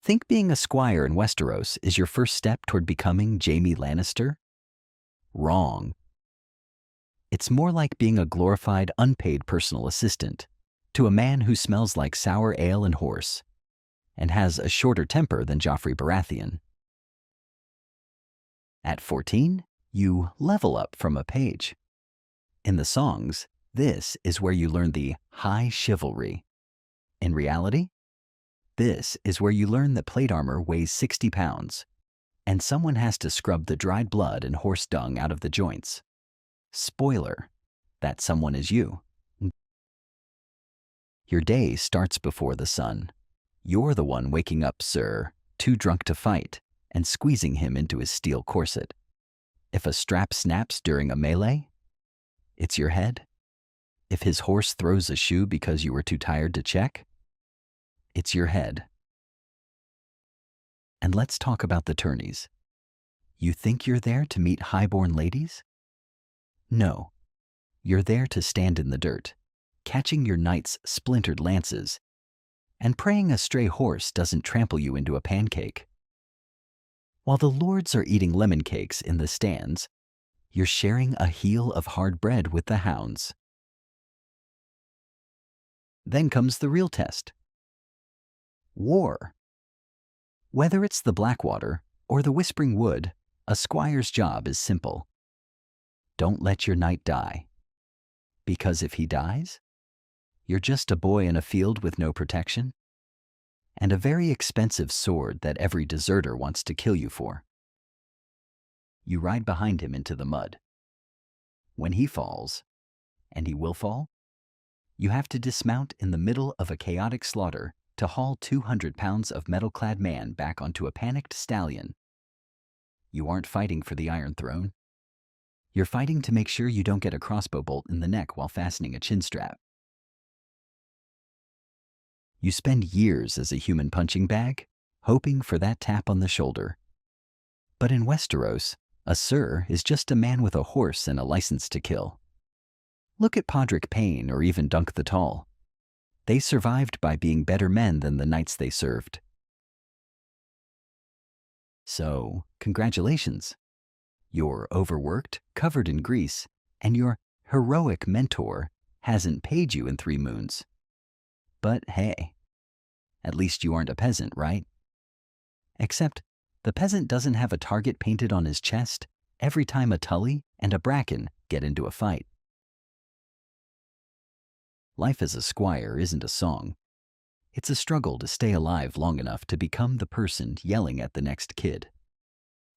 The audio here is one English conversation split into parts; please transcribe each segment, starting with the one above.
Think being a squire in Westeros is your first step toward becoming Jaime Lannister? Wrong. It's more like being a glorified, unpaid personal assistant to a man who smells like sour ale and horse and has a shorter temper than Joffrey Baratheon. At 14, you level up from a page. In the songs, this is where you learn the high chivalry. In reality, this is where you learn that plate armor weighs 60 pounds, and someone has to scrub the dried blood and horse dung out of the joints. Spoiler, that someone is you. Your day starts before the sun. You're the one waking up Sir, too drunk to fight, and squeezing him into his steel corset. If a strap snaps during a melee, it's your head. If his horse throws a shoe because you were too tired to check, it's your head. And let's talk about the tourneys. You think you're there to meet highborn ladies? No, you're there to stand in the dirt, catching your knight's splintered lances, and praying a stray horse doesn't trample you into a pancake. While the lords are eating lemon cakes in the stands, you're sharing a heel of hard bread with the hounds. Then comes the real test. War. Whether it's the Blackwater or the Whispering Wood, a squire's job is simple. Don't let your knight die. Because if he dies, you're just a boy in a field with no protection and a very expensive sword that every deserter wants to kill you for. You ride behind him into the mud. When he falls, and he will fall, you have to dismount in the middle of a chaotic slaughter to haul 200 pounds of metal-clad man back onto a panicked stallion. You aren't fighting for the Iron Throne. You're fighting to make sure you don't get a crossbow bolt in the neck while fastening a chin strap. You spend years as a human punching bag, hoping for that tap on the shoulder. But in Westeros, a Sir is just a man with a horse and a license to kill. Look at Podrick Payne or even Dunk the Tall. They survived by being better men than the knights they served. So, congratulations. You're overworked, covered in grease, and your heroic mentor hasn't paid you in 3 moons. But hey, at least you aren't a peasant, right? Except the peasant doesn't have a target painted on his chest every time a Tully and a Bracken get into a fight. Life as a squire isn't a song. It's a struggle to stay alive long enough to become the person yelling at the next kid.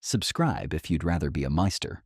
Subscribe if you'd rather be a Meister.